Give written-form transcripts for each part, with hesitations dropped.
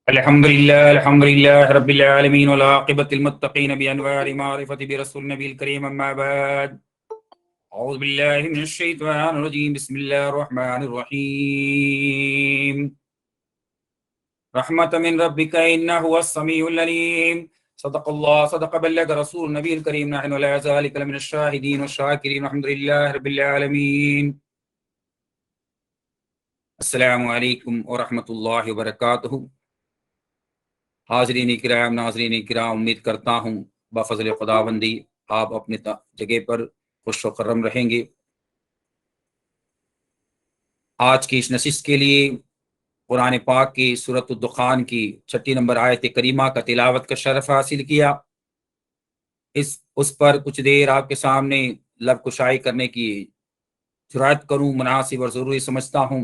الحمد لله رب العالمين والعاقبة للمتقين بأنوار معرفة برسول النبي الكريم أما بعد أعوذ بالله من الشيطان الرجيم بسم الله الرحمن الرحيم رحمة من ربك إنه هو السميع العليم صدق الله صدق بلغ رسول النبي الكريم نحن على ذلك لمن الشاهدين والشاكرين الحمد لله رب العالمين السلام علیکم ورحمۃ اللہ وبرکاتہ۔ حاضرین کرام ناظرین کرام، امید کرتا ہوں بفضل خداوندی آپ اپنے جگہ پر خوش و خرم رہیں گے۔ آج کی اس نشست کے لیے قرآن پاک کی سورۃ الدخان کی 6 نمبر آیت کریمہ کا تلاوت کا شرف حاصل کیا۔ اس پر کچھ دیر آپ کے سامنے لب کشائی کرنے کی جرات کروں مناسب اور ضروری سمجھتا ہوں۔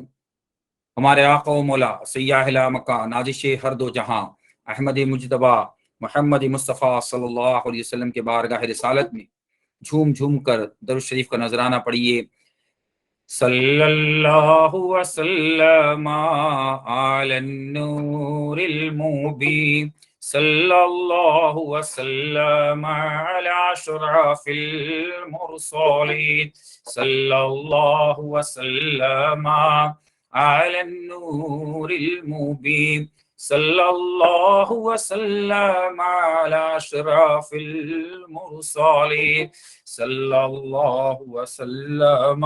ہمارے آقا و مولا سیاح مکہ نازش ہر دو جہاں احمد مجتبیٰ محمد مصطفیٰ صلی اللہ علیہ وسلم کے بارگاہ رسالت میں جھوم جھوم کر درود شریف کا نذرانہ پڑھیے۔ صلی اللہ وسلم علی النور المبین صلی اللہ وسلم علی اشرف المرسلین صلی اللہ وسلم علی النور المبین صلی اللہ وسلم علی اشرف المرسلین صلی اللہ وسلم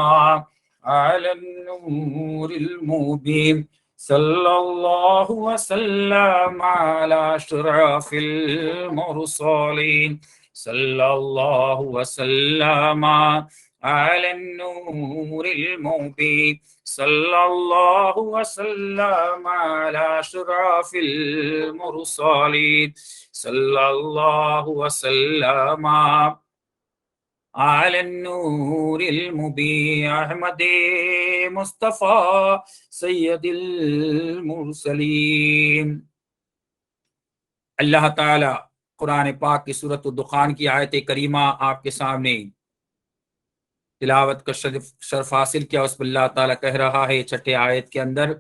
علی النور المبین صلی اللہ وسلم علی اشرف المرسلین صلی اللہ وسلم علی النور المبین صلی اللہ وسلم علی اشرف المرسلین صلی اللہ وسلم علی النور المبین احمد مصطفیٰ سید المرسلین۔ اللہ تعالی قرآن پاک کی سورۃ الدخان کی آیت کریمہ آپ کے سامنے تلاوت کا شرف حاصل کیا۔ اس پر اللہ تعالیٰ کہہ رہا ہے 6 آیت کے اندر،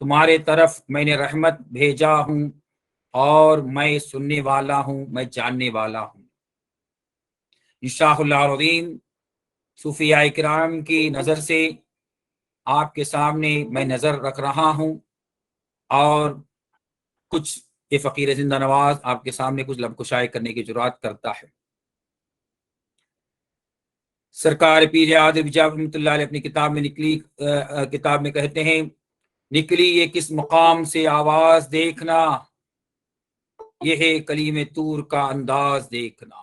تمہارے طرف میں نے رحمت بھیجا ہوں اور میں سننے والا ہوں، میں جاننے والا ہوں۔ انشاء اللہ العظیم صوفیاء کرام کی نظر سے آپ کے سامنے میں نظر رکھ رہا ہوں اور کچھ یہ فقیر زندہ نواز آپ کے سامنے کچھ لب کشائی کرنے کی جرات کرتا ہے۔ سرکار پیر عادل بجاب رحمۃ اللہ علیہ اپنی کتاب میں کہتے ہیں، نکلی یہ کس مقام سے آواز دیکھنا، یہ ہے کلیم طور کا انداز دیکھنا۔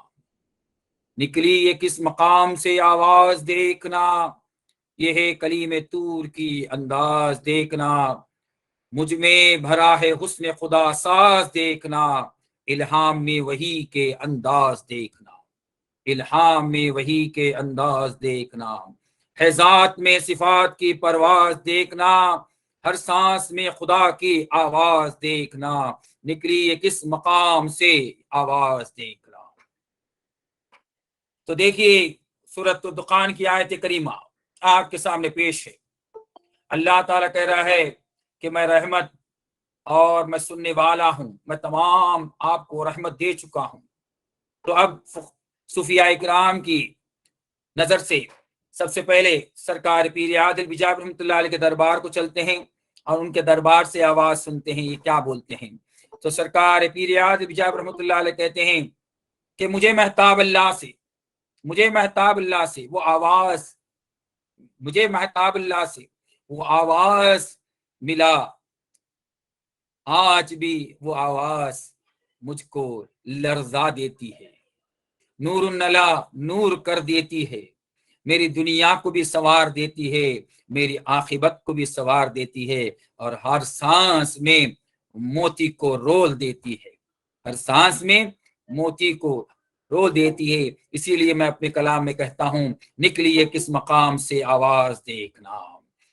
نکلی یہ کس مقام سے آواز دیکھنا، یہ ہے کلیم طور کی انداز دیکھنا۔ مجھ میں بھرا ہے حسن خدا ساز دیکھنا، الہام میں وہی کے انداز دیکھنا، الہام میں وہی کے انداز دیکھنا۔ ہے ذات میں صفات کی پرواز دیکھنا، ہر سانس میں خدا کی آواز دیکھنا۔ نکلی یہ کس مقام سے آواز دیکھنا۔ تو دیکھیے سورۃ الدخان کی آیت کریمہ آپ کے سامنے پیش ہے۔ اللہ تعالیٰ کہہ رہا ہے کہ میں رحمت اور میں سننے والا ہوں، میں تمام آپ کو رحمت دے چکا ہوں۔ تو اب صوفیاء کرام کی نظر سے سب سے پہلے سرکار پیر عادل بجاب رحمۃ اللہ علیہ کے دربار کو چلتے ہیں اور ان کے دربار سے آواز سنتے ہیں یہ کیا بولتے ہیں۔ تو سرکار پیر عادل بجاب رحمۃ اللہ علیہ کہتے ہیں کہ مجھے مہتاب اللہ سے وہ آواز، مجھے مہتاب اللہ سے وہ آواز ملا، آج بھی وہ آواز مجھ کو لرزا دیتی ہے۔ نور النلا نور کر دیتی ہے، میری دنیا کو بھی سنوار دیتی ہے، میری عاقبت کو بھی سنوار دیتی ہے، اور ہر سانس میں موتی کو رول دیتی ہے، ہر سانس میں موتی کو رول دیتی ہے۔ اسی لیے میں اپنے کلام میں کہتا ہوں، نکلی یہ کس مقام سے آواز دیکھنا،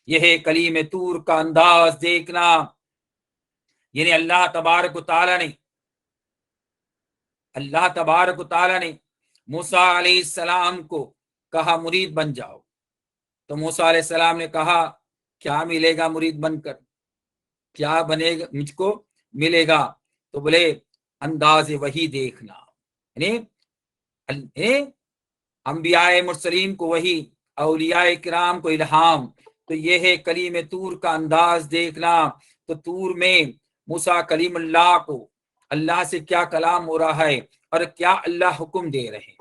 یہ ہے کلیم طور کا انداز دیکھنا۔ یعنی اللہ تبارک و تعالیٰ نے موسیٰ علیہ السلام کو کہا مرید بن جاؤ، تو موسیٰ علیہ السلام نے کہا کیا ملے گا مرید بن کر، کیا بنے گا مجھ کو ملے گا تو بولے انداز وہی دیکھنا، یعنی انبیاء مرسلین کو وہی، اولیاء کرام کو الہام، تو یہ ہے کلیم طور کا انداز دیکھنا۔ تو طور میں موسیٰ کلیم اللہ کو اللہ سے کیا کلام ہو رہا ہے اور کیا اللہ حکم دے رہے ہیں۔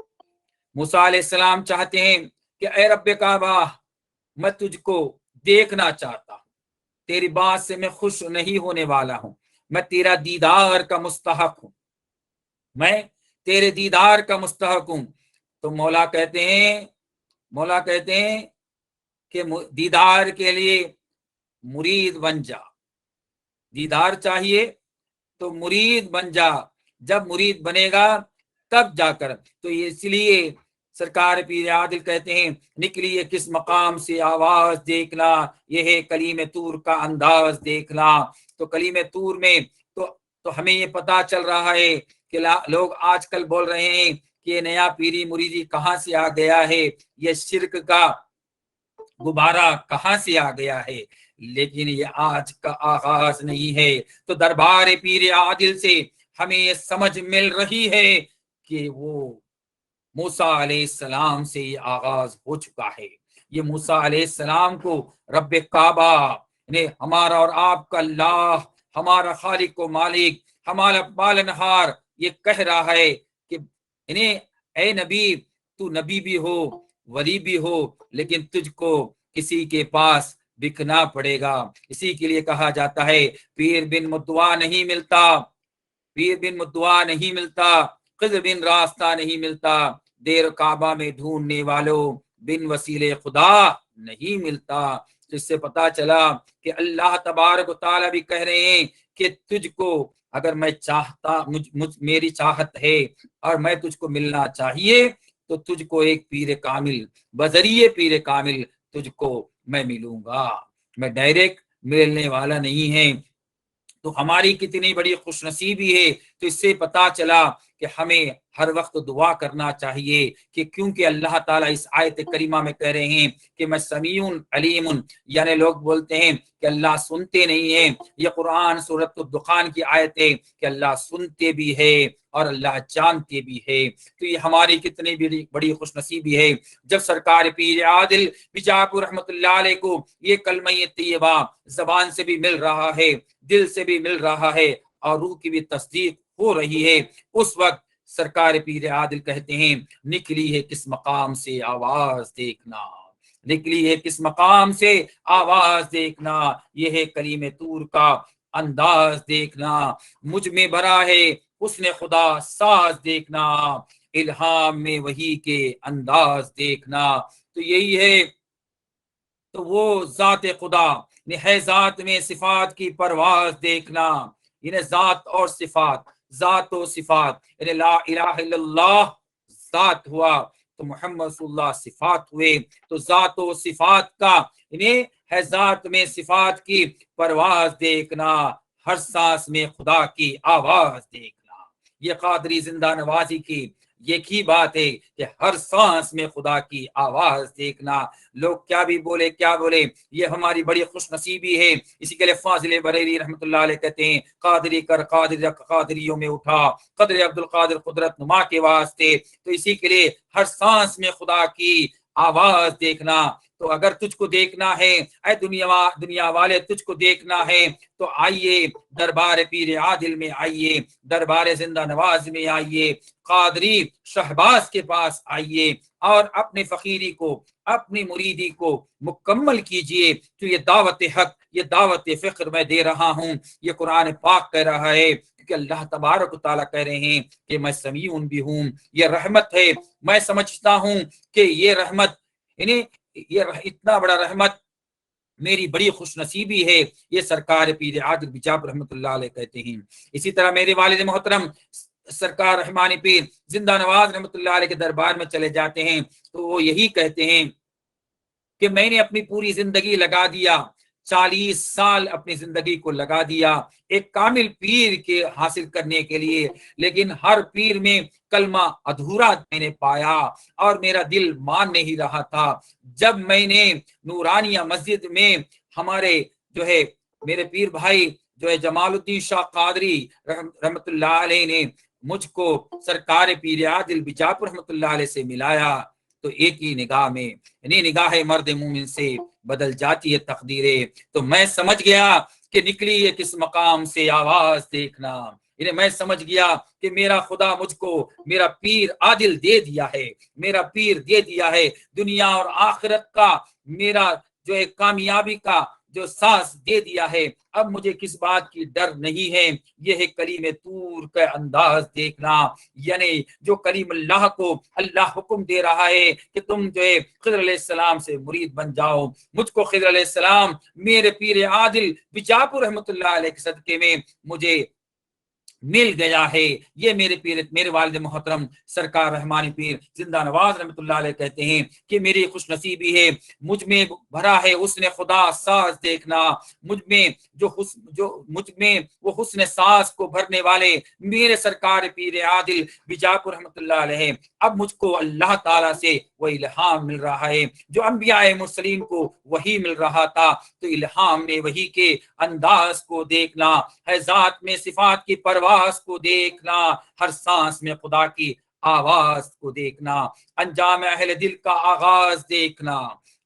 موسیٰ علیہ السلام چاہتے ہیں کہ اے رب کعبہ، میں تجھ کو دیکھنا چاہتا ہوں، تیری بات سے میں خوش نہیں ہونے والا ہوں، میں تیرا دیدار کا مستحق ہوں، میں تیرے دیدار کا مستحق ہوں۔ تو مولا کہتے ہیں کہ دیدار کے لیے مرید بن جا، دیدار چاہیے تو مرید بن جا، جب مرید بنے گا تب جا کر۔ تو اس لیے سرکار پیر عادل کہتے ہیں نکلی کس مقام سے آواز دیکھنا، یہ ہے کلیم طور کا انداز دیکھنا۔ تو کلیم طور میں تو ہمیں یہ پتا چل رہا ہے کہ لوگ آج کل بول رہے ہیں کہ یہ نیا پیری مریدی کہاں سے آ گیا ہے، یہ شرک کا غبارہ کہاں سے آ گیا ہے، لیکن یہ آج کا آغاز نہیں ہے۔ تو دربار پیر عادل سے ہمیں یہ سمجھ مل رہی ہے کہ وہ موسیٰ علیہ السلام سے یہ آغاز ہو چکا ہے۔ یہ موسیٰ علیہ السلام کو رب کعبہ نے، ہمارا اور آپ کا اللہ، ہمارا خالق و مالک، ہمارا پالنہار، یہ کہہ رہا ہے کہ اے نبی، تو نبی بھی ہو، ولی بھی ہو، لیکن تجھ کو کسی کے پاس بکنا پڑے گا۔ اسی کے لیے کہا جاتا ہے پیر بن مدعا نہیں ملتا، پیر بن مدعا نہیں ملتا، خضر بن راستہ نہیں ملتا، دیر کعبہ میں ڈھونڈنے والوں بن وسیلے خدا نہیں ملتا۔ جس سے پتا چلا کہ اللہ تبارک و تعالیٰ بھی کہہ رہے ہیں کہ تجھ کو اگر میں چاہتا، میری چاہت ہے اور میں تجھ کو ملنا چاہیے تو تجھ کو ایک پیر کامل، بذریعے پیر کامل تجھ کو میں ملوں گا، میں ڈائریکٹ ملنے والا نہیں ہے۔ تو ہماری کتنی بڑی خوش نصیبی ہے۔ تو اس سے پتا چلا کہ ہمیں ہر وقت دعا کرنا چاہیے، کہ کیونکہ اللہ تعالیٰ اس آیت کریمہ میں کہہ رہے ہیں کہ میں سمیع علیم، یعنی لوگ بولتے ہیں کہ اللہ سنتے نہیں ہیں، یہ قرآن سورۃ الدخان کی آیت ہے کہ اللہ سنتے بھی ہے اور اللہ جانتے بھی ہے۔ تو یہ ہماری کتنی بڑی خوش نصیبی ہے جب سرکار پیر عادل بیجاپور رحمۃ اللہ علیہ کو یہ کلمہ طیبہ زبان سے بھی مل رہا ہے، دل سے بھی مل رہا ہے اور روح کی بھی تصدیق ہو رہی ہے، اس وقت سرکار پیر عادل کہتے ہیں نکلی ہے کس مقام سے آواز دیکھنا، نکلی ہے کس مقام سے آواز دیکھنا، یہ ہے کلیم طور کا انداز دیکھنا، مجھ میں برا ہے حسن خدا ساز دیکھنا، الہام میں وہی کے انداز دیکھنا۔ تو یہی ہے، تو وہ ذات خدا ہے، ذات میں صفات کی پرواز دیکھنا، یعنی ذات اور صفات، ذات و صفات، یعنی لا الہ الا اللہ ذات ہوا تو محمد رسول اللہ صفات ہوئے۔ تو ذات و صفات کا یعنی ہے ذات میں صفات کی پرواز دیکھنا، ہر سانس میں خدا کی آواز دیکھنا۔ یہ قادری زندہ نوازی کی ایک ہی بات ہے کہ ہر سانس میں خدا کی آواز دیکھنا۔ لوگ کیا بھی بولے کیا بولے، یہ ہماری بڑی خوش نصیبی ہے۔ اسی کے لیے فاضل بریلی رحمۃ اللہ علیہ کہتے ہیں قادری کر قادری رکھ قادریوں میں اٹھا، قدر عبد القادر قدرت نما کے واسطے۔ تو اسی کے لیے ہر سانس میں خدا کی آواز دیکھنا۔ تو اگر تجھ کو دیکھنا ہے اے دنیا والے، تجھ کو دیکھنا ہے تو آئیے دربار پیر عادل میں، آئیے دربار زندہ نواز میں، آئیے قادری شہباز کے پاس آئیے اور اپنے فقیری کو، اپنی مریدی کو مکمل کیجئے۔ تو یہ دعوت حق، یہ دعوت فخر میں دے رہا ہوں، یہ قرآن پاک کہہ رہا ہے کہ اللہ تبارک و تعالیٰ کہہ رہے ہیں کہ میں سمیع بھی ہوں، یہ رحمت ہے۔ میں سمجھتا ہوں کہ یہ رحمت، یعنی یہ اتنا بڑا رحمت میری بڑی خوش نصیبی ہے، یہ سرکار پیر عادل بیجاپور رحمۃ اللہ علیہ کہتے ہیں۔ اسی طرح میرے والد محترم سرکار رحمانی پیر زندہ نواز رحمۃ اللہ علیہ کے دربار میں چلے جاتے ہیں تو وہ یہی کہتے ہیں کہ میں نے اپنی پوری زندگی لگا دیا، 40 سال اپنی زندگی کو لگا دیا ایک کامل پیر کے حاصل کرنے کے لیے، لیکن ہر پیر میں کلمہ ادھورا میں نے پایا اور میرا دل مان نہیں رہا تھا۔ جب میں نے نورانیہ مسجد میں ہمارے جو ہے میرے پیر بھائی جو ہے جمال الدین شاہ قادری رحمت اللہ علیہ نے مجھ کو سرکار پیر عادل بیجاپور رحمت اللہ علیہ سے ملایا تو ایک ہی نگاہ میں یعنی نگاہ مرد مومن سے بدل جاتی ہے تقدیریں. تو میں سمجھ گیا کہ نکلی ہے کس مقام سے آواز دیکھنا. یعنی میں سمجھ گیا کہ میرا خدا مجھ کو میرا پیر عادل دے دیا ہے، میرا پیر دے دیا ہے دنیا اور آخرت کا میرا جو ہے کامیابی کا جو ساز دے دیا ہے. اب مجھے کس بات کی ڈر نہیں ہے. یہ ہے کلیم طور کا انداز دیکھنا، یعنی جو کلیم اللہ کو اللہ حکم دے رہا ہے کہ تم جو ہے خضر علیہ السلام سے مرید بن جاؤ. مجھ کو خضر علیہ السلام میرے پیر عادل بیجاپور رحمت اللہ علیہ کے صدقے میں مجھے مل گیا ہے. یہ میرے پیر میرے والد محترم سرکار رحمانی پیر زندہ نواز رحمت اللہ علیہ کہتے ہیں کہ میری خوش نصیبی ہے، مجھ میں بھرا ہے حسن خدا ساز دیکھنا. مجھ میں وہ حسن ساز کو بھرنے والے میرے سرکار پیر عادل بیجاپور رحمت اللہ علیہ. اب مجھ کو اللہ تعالیٰ سے وہ الہام مل رہا ہے جو انبیاء مرسلین کو وہی مل رہا تھا. تو الہام میں وہی کے انداز کو دیکھنا ہے، ذات میں صفات کی پرواز کو دیکھنا، ہر سانس میں خدا کی آواز کو دیکھنا، انجام اہل دل کا آغاز دیکھنا،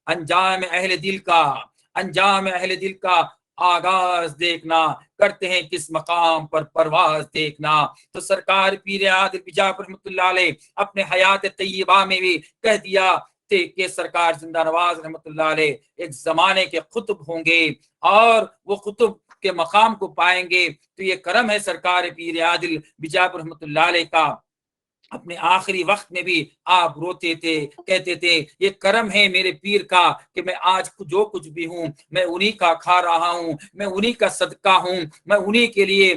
انجام اہل دل کا آغاز دیکھنا، کرتے ہیں کس مقام پر پرواز دیکھنا. تو سرکار پیر عادل بیجاپور رحمت اللہ علیہ اپنے حیات طیبہ میں بھی کہہ دیا کہ سرکار زندہ نواز رحمت اللہ علیہ ایک زمانے کے قطب ہوں گے اور وہ قطب کے مقام کو پائیں گے. تو یہ کرم ہے سرکار پیر عادل بیجاپور رحمت اللہ علیہ کا. اپنے آخری وقت میں بھی آپ روتے تھے، کہتے تھے یہ کرم ہے میرے پیر کا کہ میں آج جو کچھ بھی ہوں میں انہی کا کھا رہا ہوں، میں انہی کا صدقہ ہوں، میں انہی کے لیے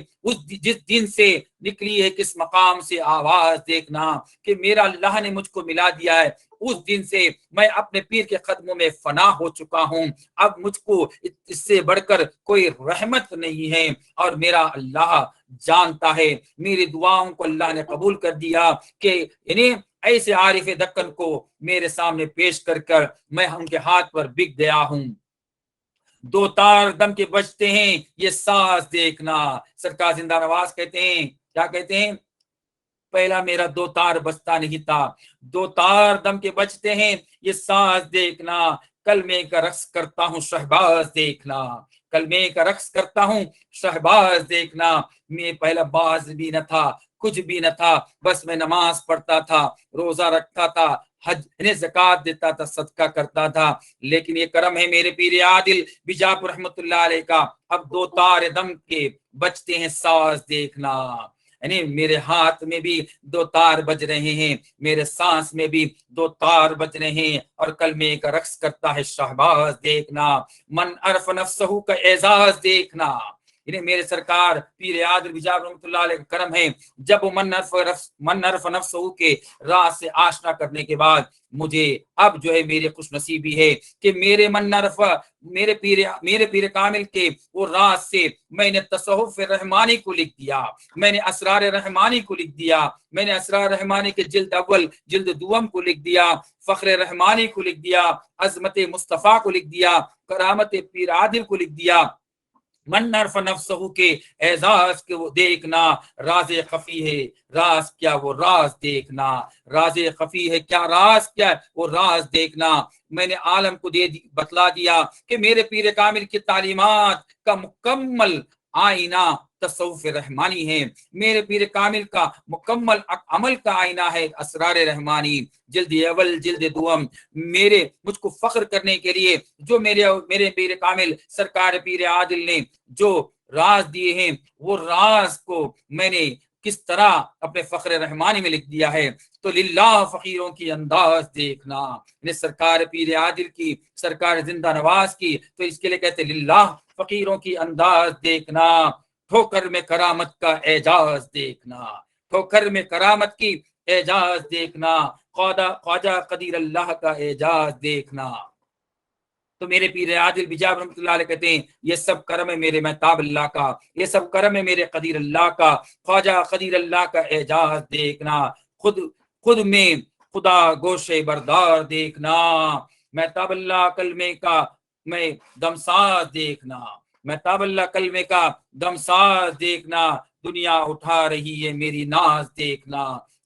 جس دن سے نکلی ہے کس مقام سے آواز دیکھنا کہ میرا اللہ نے مجھ کو ملا دیا ہے، اس دن سے میں اپنے پیر کے قدموں میں فنا ہو چکا ہوں. اب مجھ کو اس سے بڑھ کر کوئی رحمت نہیں ہے اور میرا اللہ جانتا ہے. میری دعاؤں کو اللہ نے قبول کر دیا کہ یعنی ایسے عارف دکن کو میرے سامنے پیش کر میں ان کے ہاتھ پر بک گیا ہوں. دو تار دم کے بجتے ہیں یہ ساز دیکھنا. سرکار زندہ نواز کہتے ہیں، کیا کہتے ہیں؟ پہلا میرا دو تار بجتا نہیں تھا، دو تار دم کے بجتے ہیں یہ ساز دیکھنا. کلمے کا رقص کرتا ہوں شہباز دیکھنا، کلمے کا رقص کرتا ہوں شہباز دیکھنا. میں پہلا باز بھی نہ تھا، کچھ بھی نہ تھا، بس میں نماز پڑھتا تھا، روزہ رکھتا تھا، حج زکات دیتا تھا، صدقہ کرتا تھا. لیکن یہ کرم ہے میرے پیر عادل بیجاپور رحمت اللہ علیہ کا. اب دو تار دم کے بجتے ہیں ساز دیکھنا، یعنی میرے ہاتھ میں بھی دو تار بج رہے ہیں، میرے سانس میں بھی دو تار بج رہے ہیں اور کلمے کا رقص کرتا ہے شہباز دیکھنا. من عرف نفسہ کا اعزاز دیکھنا. یعنی میرے سرکار پیر عادل بیجاپور رحمۃ اللہ علیہ کا کرم ہے، جب من عرف نفسہ کے راز سے آشنا کرنے کے بعد مجھے اب جو ہے میری خوش نصیبی ہے کہ میرے من عرف میرے پیر کامل کے وہ راز سے میں نے تصوف رحمانی کو لکھ دیا، میں نے اسرار رحمانی کو لکھ دیا، میں نے اسرار رحمانی کے جلد اول جلد دوم کو لکھ دیا، فخر رحمانی کو لکھ دیا، عظمت مصطفیٰ کو لکھ دیا، کرامت پیر عادل کو لکھ دیا. من عرف نفسہ کے اعزاز کے وہ دیکھنا راز خفی ہے، راز کیا وہ راز دیکھنا، راز خفی ہے کیا راز کیا وہ راز دیکھنا. میں نے عالم کو بتلا دیا کہ میرے پیر کامل کی تعلیمات کا مکمل آئینہ تصوف رحمانی ہے، میرے پیر کامل کا مکمل عمل کا آئینہ ہے اسرار رحمانی جلد اول جلد دوم. مجھ کو فخر کرنے کے لیے جو میرے پیر کامل سرکار پیر عادل نے جو راز دیے ہیں وہ راز کو میں نے کس طرح اپنے فخر رحمانی میں لکھ دیا ہے. تو للہ فقیروں کی انداز دیکھنا، سرکار پیر عادل کی، سرکار زندہ نواز کی، تو اس کے لیے کہتے للہ فقیروں کی انداز دیکھنا. ٹھوکر میں کرامت کا اعجاز دیکھنا، ٹھوکر میں کرامت کی اعجاز دیکھنا، خواجہ قدیر اللہ کا اعجاز دیکھنا. تو میرے پیر عادل بیجاپور رحمۃ اللہ علیہ کہتے ہیں یہ سب کرم ہے میرے مہتاب اللہ کا، یہ سب کرم ہے میرے قدیر اللہ کا، خواجہ قدیر اللہ کا اعجاز دیکھنا. خود میں خدا گوشے بردار دیکھنا، مہتاب اللہ کلمے کا میں دمساز دیکھنا، میں تاب اللہ کلمے کا دم ساز دیکھنا، دنیا اٹھا رہی ہے میری ناز دیکھنا،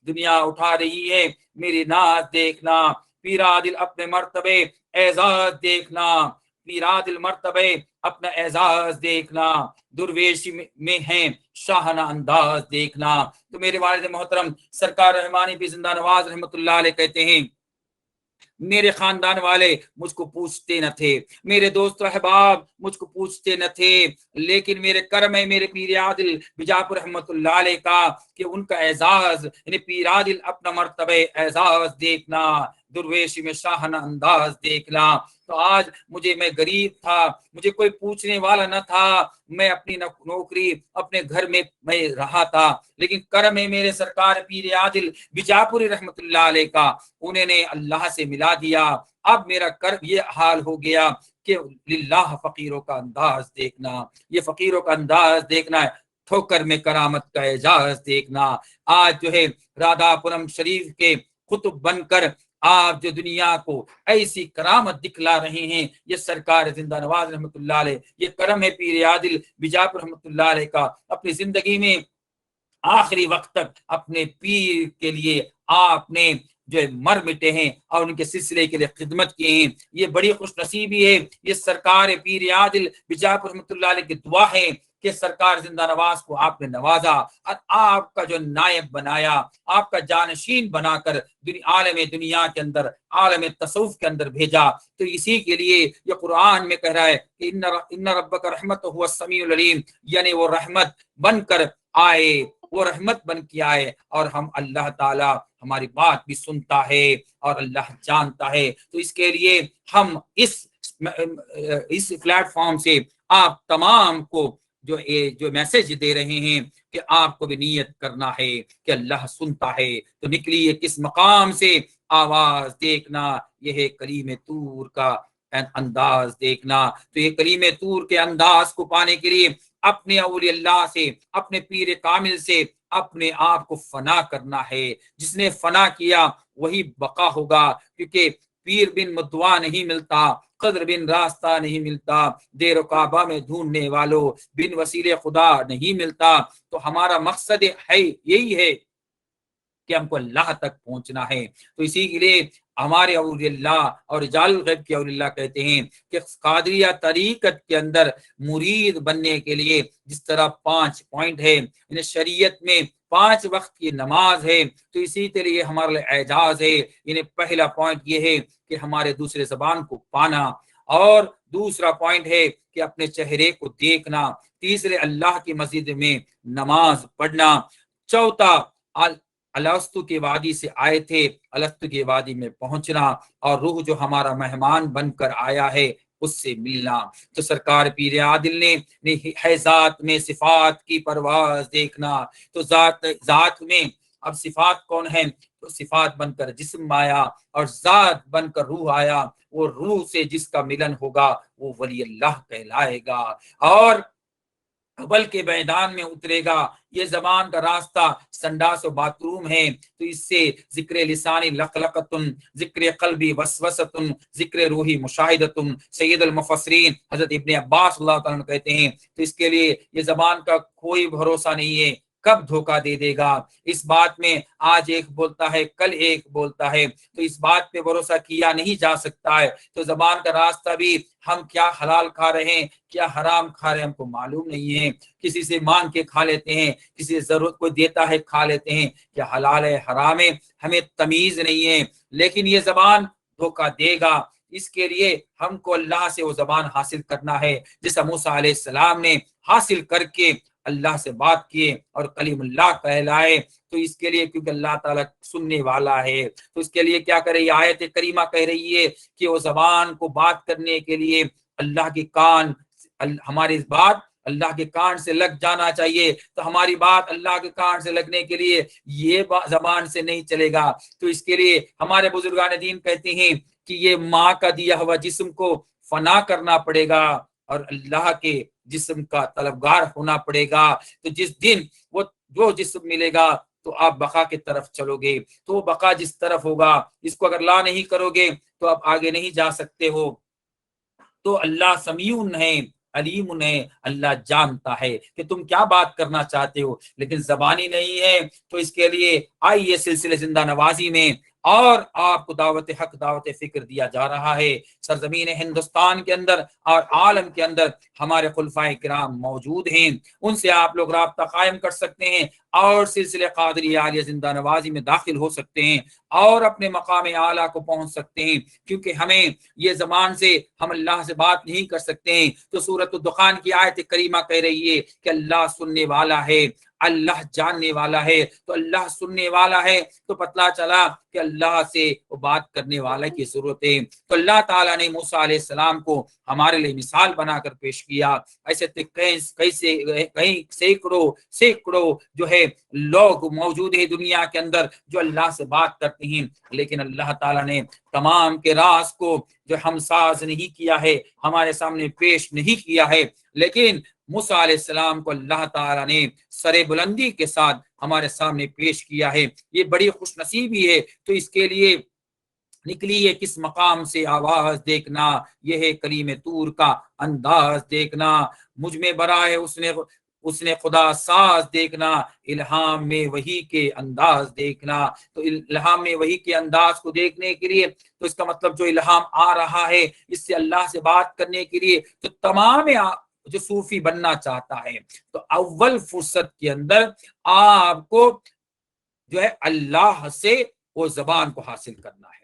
دنیا اٹھا رہی ہے میری ناز دیکھنا، پیرا دل اپنے مرتبے اعزاز دیکھنا، پیرا دل مرتبے اپنا اعزاز دیکھنا، درویش میں ہیں شاہانہ انداز دیکھنا۔ تو میرے والد محترم سرکار رحمانی بھی زندہ نواز رحمۃ اللہ علیہ کہتے ہیں، میرے خاندان والے مجھ کو پوچھتے نہ تھے، میرے دوست و احباب مجھ کو پوچھتے نہ تھے، لیکن میرے کرم ہے میرے پیر عادل بیجاپور رحمۃ اللہ علیہ کا کہ ان کا اعزاز، یعنی پیر عادل اپنا مرتبہ اعزاز دیکھنا، درویش میں شاہانہ انداز دیکھنا۔ تو آج میں غریب تھا، مجھے کوئی پوچھنے والا نہ تھا، میں اپنی نوکری اپنے گھر میں رہا تھا، لیکن کرم ہے میرے سرکار پیر عادل بیجاپوری رحمۃ اللہ علیہ کا، انہوں نے اللہ سے ملا دیا۔ اب میرا یہ حال ہو گیا کہ للہ فقیروں کا انداز دیکھنا، یہ فقیروں کا انداز دیکھنا ہے، ٹھوکر میں کرامت کا اعجاز دیکھنا۔ آج جو ہے رادھا پورم شریف کے قطب بن کر آپ جو دنیا کو ایسی کرامت دکھلا رہے ہیں، یہ سرکار زندہ نواز رحمۃ اللہ علیہ، یہ کرم ہے پیر عادل بیجاپور رحمۃ اللہ علیہ کا۔ اپنی زندگی میں آخری وقت تک اپنے پیر کے لیے آپ نے جو مر مٹے ہیں اور ان کے سلسلے کے لیے خدمت کی ہیں، یہ بڑی خوش نصیبی ہے۔ یہ سرکار پیر عادل بیجاپور رحمۃ اللہ علیہ کی دعا ہے کہ سرکار زندہ نواز کو آپ نے نوازا اور آپ کا جو نائب بنایا، آپ کا جانشین بنا کر عالم دنیا کے اندر، عالم تصوف کے اندر بھیجا۔ تو اسی کے لیے یہ قرآن میں کہہ رہا ہے کہ ان ربک رحمت هو السمیع العلیم، یعنی وہ رحمت بن کر آئے، وہ رحمت بن کے آئے، اور ہم اللہ تعالی ہماری بات بھی سنتا ہے اور اللہ جانتا ہے۔ تو اس کے لیے ہم اس پلیٹ فارم سے آپ تمام کو جو میسج دے رہے ہیں کہ آپ کو بھی نیت کرنا ہے کہ اللہ سنتا ہے۔ تو نکلی ہے کس مقام سے آواز دیکھنا، یہ ہے کلیم طور کا انداز دیکھنا۔ تو یہ کلیم طور کے انداز کو پانے کے لیے اپنے اولیاء اللہ سے، اپنے پیر کامل سے اپنے آپ کو فنا کرنا ہے۔ جس نے فنا کیا وہی بقا ہوگا، کیونکہ پیر بن مدعا نہیں ملتا، قدر بن راستہ نہیں ملتا، دیر و کعبہ میں ڈھونڈنے والوں بن وسیلے خدا نہیں ملتا۔ تو ہمارا مقصد ہے یہی ہے کہ ہم کو اللہ تک پہنچنا ہے۔ تو اسی کے لیے ہمارے اولیاء اللہ اور رجال الغیب کے اولیاء اللہ کہتے ہیں کہ قادریہ طریقت کے اندر مرید بننے کے لیے جس طرح 5 پوائنٹ ہے، یعنی شریعت میں 5 وقت کی نماز ہے، تو اسی طرح ہمارے لیے اعجاز ہے۔ یعنی پہلا پوائنٹ یہ ہے کہ ہمارے دوسرے زبان کو پانا، اور دوسرا پوائنٹ ہے کہ اپنے چہرے کو دیکھنا، تیسرے اللہ کی مسجد میں نماز پڑھنا، چوتھا الستو کی وادی سے آئے تھے، الستو کی وادی میں پہنچنا، اور روح جو ہمارا مہمان بن کر آیا ہے اس سے ملنا۔ تو سرکار پیر عادل نے ہے ذات میں صفات کی پرواز دیکھنا۔ تو ذات میں اب صفات کون ہے؟ تو صفات بن کر جسم آیا اور ذات بن کر روح آیا، وہ روح سے جس کا ملن ہوگا وہ ولی اللہ کہلائے گا۔ اور قبل کے میدان میں اترے گا۔ یہ زبان کا راستہ سنڈاس و باتھ روم ہے، تو اس سے ذکر لسانی لقلقتن، ذکر قلبی وسوستن، ذکر روحی مشاہدتن۔ سید المفسرین حضرت ابن عباس اللہ تعالیٰ کہتے ہیں تو اس کے لیے یہ زبان کا کوئی بھروسہ نہیں ہے، کب دھوکہ دے دے گا۔ اس بات میں آج ایک بولتا ہے کل ایک بولتا ہے، تو اس بات پہ بھروسہ کیا نہیں جا سکتا ہے۔ تو زبان کا راستہ بھی ہم کیا حلال کھا رہے ہیں کیا حرام کھا رہے ہیں ہم کو معلوم نہیں ہے، کسی سے مانگ کے کھا لیتے ہیں، کسی سے ضرورت کوئی دیتا ہے کھا لیتے ہیں، کیا حلال ہے حرام ہے ہمیں تمیز نہیں ہے۔ لیکن یہ زبان دھوکہ دے گا، اس کے لیے ہم کو اللہ سے وہ زبان حاصل کرنا ہے جیسا موسیٰ علیہ السلام نے حاصل کر کے اللہ سے بات کیے اور کلیم اللہ کہلائے۔ تو اس کے لیے کیونکہ اللہ تعالیٰ سننے والا ہے، تو اس کے لیے کیا کرے، یہ آیت کریمہ کہہ رہی ہے کہ وہ زبان کو بات کرنے کے لیے اللہ کی کان، ہماری بات اللہ کے کان سے لگ جانا چاہیے۔ تو ہماری بات اللہ کے کان سے لگنے کے لیے یہ زبان سے نہیں چلے گا۔ تو اس کے لیے ہمارے بزرگان دین کہتے ہیں کہ یہ ماں کا دیا ہوا جسم کو فنا کرنا پڑے گا اور اللہ کے جسم کا طلبگار ہونا پڑے گا۔ تو جس دن وہ جو جسم ملے گا تو آپ بقا کی طرف چلو گے، تو وہ بقا جس طرف ہوگا، اس کو اگر لا نہیں کرو گے تو آپ آگے نہیں جا سکتے ہو۔ تو اللہ سمیعون ہے، علیم ہے، اللہ جانتا ہے کہ تم کیا بات کرنا چاہتے ہو، لیکن زبانی نہیں ہے۔ تو اس کے لیے آئیے سلسلے زندہ نوازی میں اور آپ کو دعوت حق، دعوت فکر دیا جا رہا ہے۔ سرزمین ہندوستان کے اندر اور عالم کے اندر ہمارے خلفائے کرام موجود ہیں، ان سے آپ لوگ رابطہ قائم کر سکتے ہیں اور سلسلے قادری عالیہ زندہ نوازی میں داخل ہو سکتے ہیں اور اپنے مقام اعلیٰ کو پہنچ سکتے ہیں، کیونکہ ہمیں یہ زبان سے ہم اللہ سے بات نہیں کر سکتے ہیں۔ تو سورۃ الدخان کی آیت کریمہ کہہ رہی ہے کہ اللہ سننے والا ہے، اللہ جاننے والا ہے۔ تو اللہ سننے والا ہے تو پتہ چلا کہ اللہ سے وہ بات کرنے والا کی ضرورت ہے۔ تو اللہ تعالیٰ نے موسیٰ علیہ السلام کو ہمارے لیے مثال بنا کر پیش کیا۔ ایسے کئی سینکڑوں جو ہے لوگ موجود ہیں دنیا کے اندر جو اللہ سے بات کرتے ہیں، لیکن اللہ تعالیٰ نے تمام کے راز کو جو ہم ساز نہیں کیا ہے، ہمارے سامنے پیش نہیں کیا ہے، لیکن موسیٰ علیہ السلام کو اللہ تعالیٰ نے سر بلندی کے ساتھ ہمارے سامنے پیش کیا ہے۔ یہ بڑی خوش نصیبی ہے۔ تو اس کے لیے نکلی یہ کس مقام سے آواز دیکھنا، یہ ہے کلیم طور کا انداز دیکھنا، مجھ میں برائے اس نے خدا ساز دیکھنا، الہام میں وہی کے انداز دیکھنا۔ تو الہام میں وہی کے انداز کو دیکھنے کے لیے تو اس کا مطلب جو الہام آ رہا ہے اس سے اللہ سے بات کرنے کے لیے، تو تمام جو صوفی بننا چاہتا ہے تو اول فرصت کے اندر آپ کو جو ہے اللہ سے وہ زبان کو حاصل کرنا ہے۔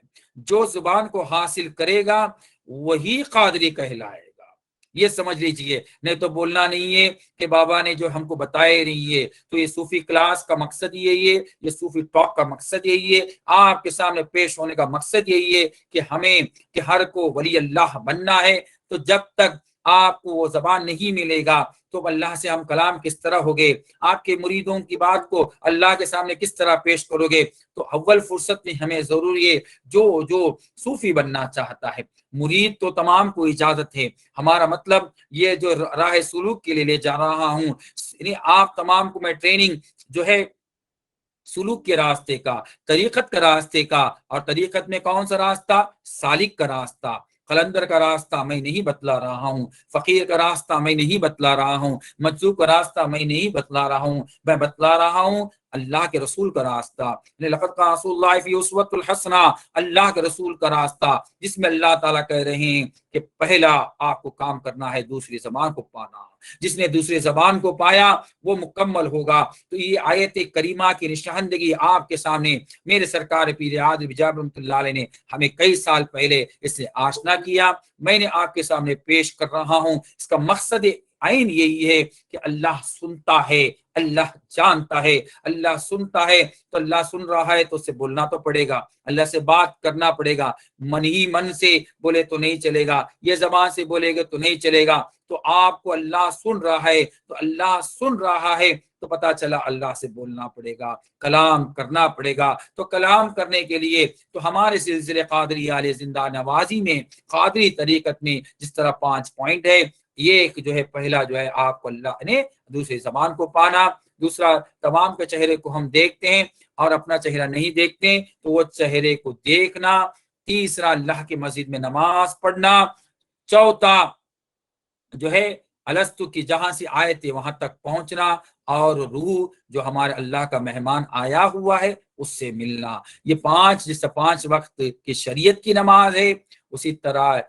جو زبان کو حاصل کرے گا وہی قادری کہلائے گا، یہ سمجھ لیجئے۔ نہیں تو بولنا نہیں ہے کہ بابا نے جو ہم کو بتائے نہیں ہے۔ تو یہ صوفی کلاس کا مقصد یہی ہے، یہ صوفی ٹاک کا مقصد یہی ہے، آپ کے سامنے پیش ہونے کا مقصد یہی ہے کہ ہمیں کہ ہر کو ولی اللہ بننا ہے۔ تو جب تک آپ کو وہ زبان نہیں ملے گا تو اللہ سے ہم کلام کس طرح ہوگے، آپ کے مریدوں کی بات کو اللہ کے سامنے کس طرح پیش کرو گے۔ تو اول فرصت میں ہمیں ضروری ہے جو صوفی بننا چاہتا ہے، مرید تو تمام کو اجازت ہے، ہمارا مطلب یہ جو راہ سلوک کے لیے لے جا رہا ہوں، یعنی آپ تمام کو میں ٹریننگ جو ہے سلوک کے راستے کا، طریقت کا راستے کا، اور طریقت میں کون سا راستہ؟ سالک کا راستہ۔ قلندر کا راستہ میں نہیں بتلا رہا ہوں، فقیر کا راستہ میں نہیں بتلا رہا ہوں، مجذوب کا راستہ میں نہیں بتلا رہا ہوں، میں بتلا رہا ہوں اللہ کے رسول کا راستہ۔ لقد کان رسول اللہ فی اسوۃ الحسنہ، اللہ کے رسول کا راستہ، جس میں اللہ تعالیٰ کہہ رہے ہیں کہ پہلا آپ کو کام کرنا ہے دوسری زبان کو پانا، جس نے دوسری زبان کو پایا وہ مکمل ہوگا۔ تو یہ آیت کریمہ کی نشاندہی آپ کے سامنے میرے سرکار پیر عادل بجاب رحمۃ اللہ علیہ نے ہمیں کئی سال پہلے اس سے آشنا کیا، میں نے آپ کے سامنے پیش کر رہا ہوں۔ اس کا مقصد عین یہی ہے کہ اللہ سنتا ہے، اللہ جانتا ہے۔ اللہ سنتا ہے تو اللہ سن رہا ہے تو اس سے بولنا تو پڑے گا، اللہ سے بات کرنا پڑے گا۔ من ہی من سے بولے تو نہیں چلے گا، یہ زبان سے بولے گا تو نہیں چلے گا۔ تو آپ کو اللہ سن رہا ہے تو اللہ سن رہا ہے تو پتا چلا اللہ سے بولنا پڑے گا، کلام کرنا پڑے گا۔ تو کلام کرنے کے لیے تو ہمارے سلسلے قادری عالیہ زندہ نوازی میں، قادری طریقت میں جس طرح 5 پوائنٹ ہے، یہ ایک جو ہے پہلا جو ہے آپ کو اللہ نے دوسری زبان کو پانا، دوسرا تمام کے چہرے کو ہم دیکھتے ہیں اور اپنا چہرہ نہیں دیکھتے تو وہ چہرے کو دیکھنا، تیسرا اللہ کی مسجد میں نماز پڑھنا، چوتھا جو ہے الستو کی جہاں سے آئے تھے وہاں تک پہنچنا، اور روح جو ہمارے اللہ کا مہمان آیا ہوا ہے اس سے ملنا۔ یہ 5 جس سے 5 وقت کی شریعت کی نماز ہے، اسی طرح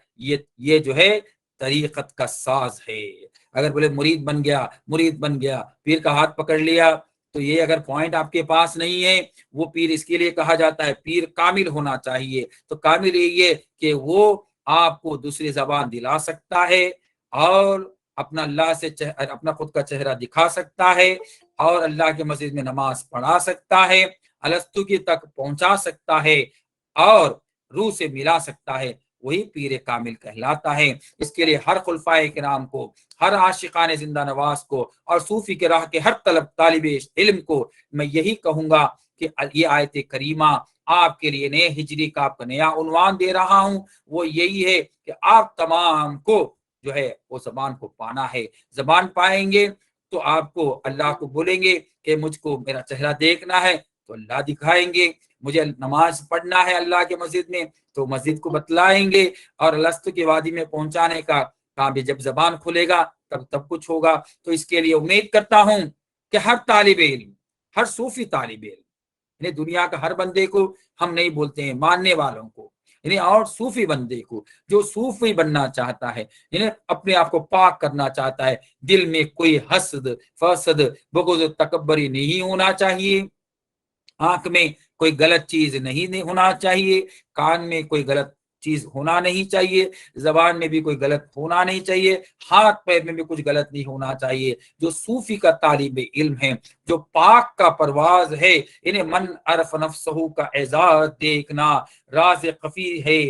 یہ جو ہے طریقت کا ساز ہے۔ اگر بولے مرید بن گیا پیر کا ہاتھ پکڑ لیا، تو یہ اگر پوائنٹ آپ کے پاس نہیں ہے، وہ پیر اس کے لیے کہا جاتا ہے پیر کامل ہونا چاہیے۔ تو کامل یہ کہ وہ آپ کو دوسری زبان دلا سکتا ہے اور اپنا اللہ سے اپنا خود کا چہرہ دکھا سکتا ہے اور اللہ کے مسجد میں نماز پڑھا سکتا ہے، الستو کی تک پہنچا سکتا ہے اور روح سے ملا سکتا ہے، وہی پیر کامل کہلاتا ہے۔ اس کے لیے ہر خلفائے کرام کو، ہر عاشقان زندہ نواز کو اور صوفی کے راہ کے ہر طالب علم کو میں یہی کہوں گا کہ یہ آیت کریمہ آپ کے لیے نئے ہجری کا آپ کا نیا عنوان دے رہا ہوں، وہ یہی ہے کہ آپ تمام کو جو ہے وہ زبان کو پانا ہے۔ زبان پائیں گے تو آپ کو اللہ کو بولیں گے کہ مجھ کو میرا چہرہ دیکھنا ہے تو اللہ دکھائیں گے، مجھے نماز پڑھنا ہے اللہ کے مسجد میں تو مسجد کو بتلائیں گے، اور الست کی وادی میں پہنچانے کا کہاں بھی جب زبان کھلے گا تب کچھ ہوگا. تو اس کے لیے امید کرتا ہوں کہ ہر طالب علم، ہر صوفی طالب علم، یعنی دنیا کا ہر بندے کو ہم نہیں بولتے ہیں، ماننے والوں کو، یعنی اور صوفی بندے کو جو صوفی بننا چاہتا ہے، یعنی اپنے آپ کو پاک کرنا چاہتا ہے، دل میں کوئی حسد، فسد، بغض، تکبری نہیں ہونا چاہیے، آنکھ میں کوئی غلط چیز نہیں ہونا چاہیے، کان میں کوئی غلط چیز ہونا نہیں چاہیے، زبان میں بھی کوئی غلط ہونا نہیں چاہیے، ہاتھ پیر میں بھی کچھ غلط نہیں ہونا چاہیے. جو صوفی کا طالب علم ہے، جو پاک کا پرواز ہے، انہیں من عرف نفسہ کا اعزاز دیکھنا، راز خفی ہے،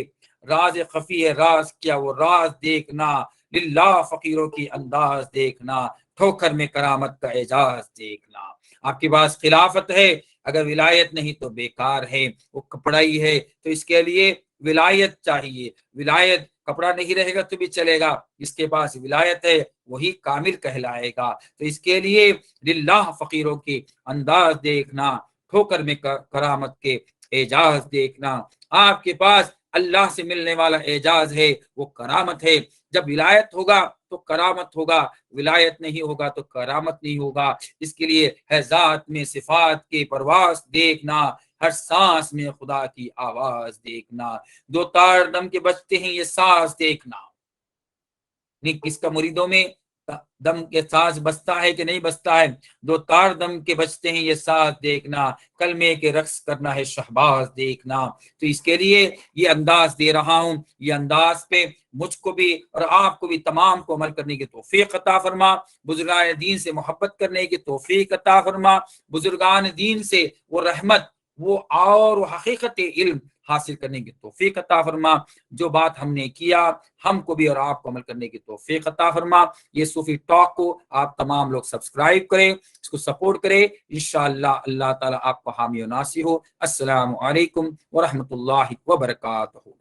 راز خفی ہے، راز کیا وہ راز دیکھنا، للہ فقیروں کی انداز دیکھنا، ٹھوکر میں کرامت کا اعزاز دیکھنا. آپ کے پاس خلافت ہے، اگر ولایت نہیں تو بیکار ہے، وہ کپڑا ہی ہے. تو اس کے لیے ولایت چاہیے. ولایت کپڑا نہیں رہے گا تو بھی چلے گا، جس کے پاس ولایت ہے وہی کامل کہلائے گا. تو اس کے لیے للہ فقیروں کے انداز دیکھنا، ٹھوکر میں کرامت کے اعجاز دیکھنا. آپ کے پاس اللہ سے ملنے والا اعجاز ہے، وہ کرامت ہے. جب ولایت ہوگا تو کرامت ہوگا، ولایت نہیں ہوگا تو کرامت نہیں ہوگا. اس کے لیے ہے ذات میں صفات کے پرواز دیکھنا، ہر سانس میں خدا کی آواز دیکھنا، دو تار دم کے بجتے ہیں یہ ساز دیکھنا. کس کا مریدوں میں دم کے ساز بجتا ہے کہ نہیں بجتا ہے؟ دو تار دم کے بجتے ہیں یہ ساز دیکھنا، کلمے کے رقص کرنا ہے شہباز دیکھنا. تو اس کے لیے یہ انداز دے رہا ہوں، یہ انداز پہ مجھ کو بھی اور آپ کو بھی تمام کو عمل کرنے کی توفیق عطا فرما، بزرگان دین سے محبت کرنے کی توفیق عطا فرما، بزرگان دین سے وہ رحمت، وہ اور وہ حقیقت علم حاصل کرنے کی توفیق عطا فرما. جو بات ہم نے کیا ہم کو بھی اور آپ کو عمل کرنے کی توفیق عطا فرما. یہ صوفی ٹاک کو آپ تمام لوگ سبسکرائب کریں، اس کو سپورٹ کریں. انشاءاللہ اللہ تعالیٰ آپ کو حامی و ناصر ہو. السلام علیکم ورحمۃ اللہ وبرکاتہ.